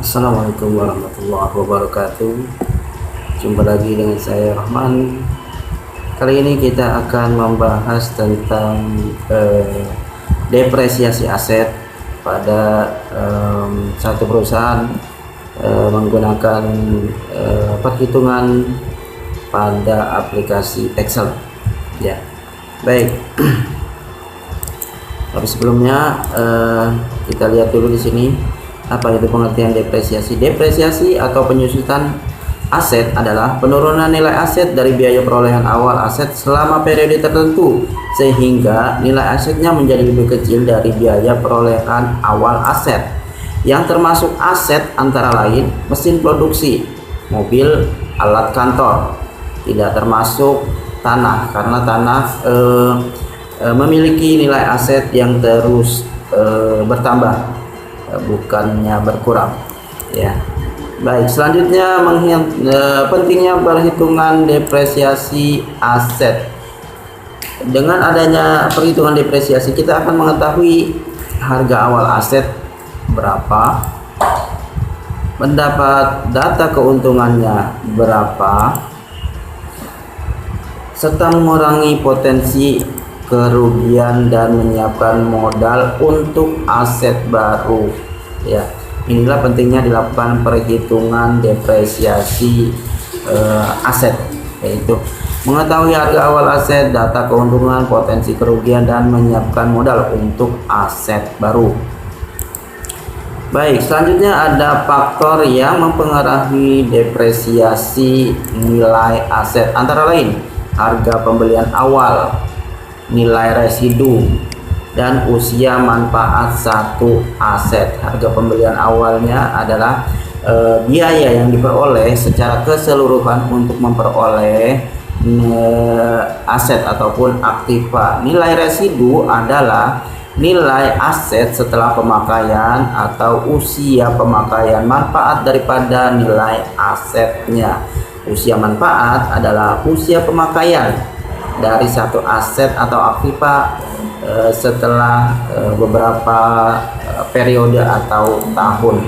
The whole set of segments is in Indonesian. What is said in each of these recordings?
Assalamualaikum warahmatullahi wabarakatuh. Jumpa lagi dengan saya Rahman. Kali ini kita akan membahas tentang depresiasi aset pada satu perusahaan menggunakan perhitungan pada aplikasi Excel. Ya, baik. Tapi sebelumnya kita lihat dulu di sini. Apa itu pengertian depresiasi? Depresiasi atau penyusutan aset adalah penurunan nilai aset dari biaya perolehan awal aset selama periode tertentu sehingga nilai asetnya menjadi lebih kecil dari biaya perolehan awal aset, yang termasuk aset antara lain mesin produksi, mobil, alat kantor. Tidak termasuk tanah, karena tanah memiliki nilai aset yang terus bertambah, bukannya berkurang. Ya, baik. Selanjutnya pentingnya perhitungan depresiasi aset. Dengan adanya perhitungan depresiasi, kita akan mengetahui harga awal aset berapa, mendapat data keuntungannya berapa, serta mengurangi potensi kerugian dan menyiapkan modal untuk aset baru. Ya, inilah pentingnya dilakukan perhitungan depresiasi aset, yaitu mengetahui harga awal aset, data keuntungan, potensi kerugian, dan menyiapkan modal untuk aset baru. Baik, selanjutnya ada faktor yang mempengaruhi depresiasi nilai aset, antara lain harga pembelian awal, nilai residu, dan usia manfaat satu aset. Harga pembelian awalnya adalah biaya yang diperoleh secara keseluruhan untuk memperoleh aset ataupun aktiva. Nilai residu adalah nilai aset setelah pemakaian atau usia pemakaian manfaat daripada nilai asetnya. Usia manfaat adalah usia pemakaian dari satu aset atau aktiva setelah beberapa periode atau tahun.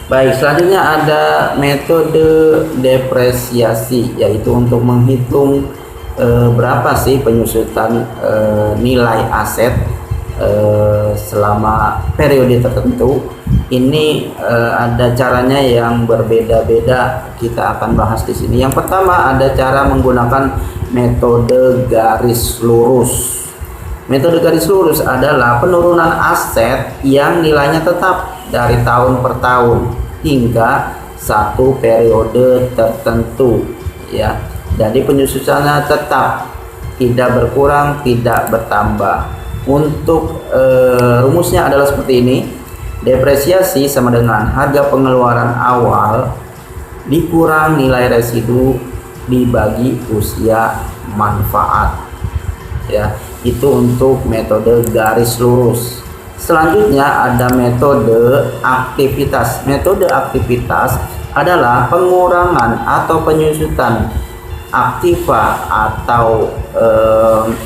Baik, selanjutnya ada metode depresiasi, yaitu untuk menghitung berapa sih penyusutan nilai aset selama periode tertentu. Ini ada caranya yang berbeda-beda, kita akan bahas di sini. Yang pertama, ada cara menggunakan metode garis lurus. Metode garis lurus adalah penurunan aset yang nilainya tetap dari tahun per tahun hingga satu periode tertentu. Ya, jadi penyusunannya tetap, tidak berkurang, tidak bertambah. Untuk rumusnya adalah seperti ini. Depresiasi sama dengan harga pengeluaran awal dikurang nilai residu dibagi usia manfaat. Ya, itu untuk metode garis lurus. Selanjutnya ada metode aktivitas. Metode aktivitas adalah pengurangan atau penyusutan aktiva atau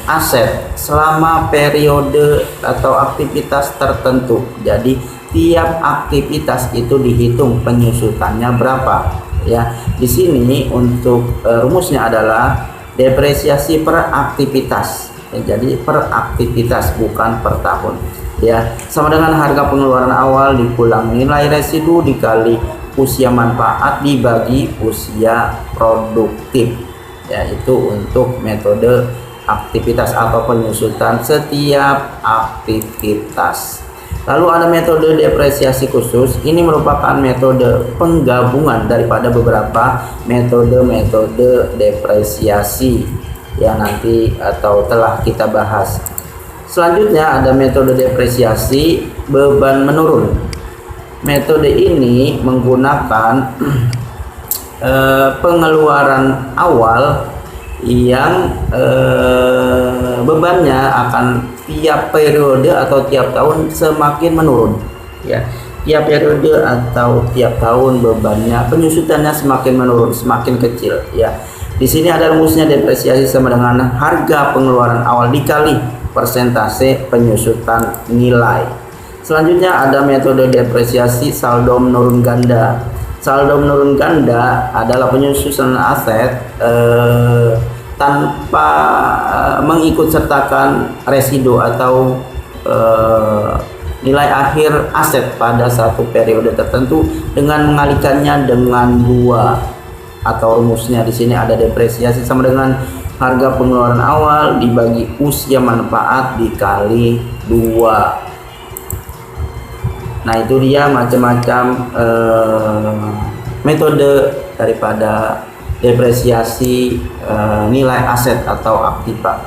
aset selama periode atau aktivitas tertentu. Jadi tiap aktivitas itu dihitung penyusutannya berapa. Ya, di sini untuk rumusnya adalah depresiasi per aktivitas. Ya, jadi per aktivitas, bukan per tahun. Ya, sama dengan harga pengeluaran awal dikulang nilai residu dikali usia manfaat dibagi usia produktif. Ya, itu untuk metode aktivitas atau penyusutan setiap aktivitas. Lalu ada metode depresiasi khusus. Ini merupakan metode penggabungan daripada beberapa metode-metode depresiasi yang nanti atau telah kita bahas. Selanjutnya ada metode depresiasi beban menurun. Metode ini menggunakan pengeluaran awal yang bebannya akan tiap periode atau tiap tahun semakin menurun. Ya, tiap periode atau tiap tahun bebannya, penyusutannya semakin menurun, semakin kecil. Ya, di sini ada rumusnya, depresiasi sama dengan harga pengeluaran awal dikali persentase penyusutan nilai. Selanjutnya ada metode depresiasi saldo menurun ganda. Saldo menurun ganda adalah penyusunan aset tanpa mengikut sertakan residu atau nilai akhir aset pada satu periode tertentu dengan mengalihkannya dengan 2, atau rumusnya di sini ada depresiasi sama dengan harga pengeluaran awal dibagi usia manfaat dikali 2. Nah, itu dia macam-macam metode daripada depresiasi nilai aset atau aktiva.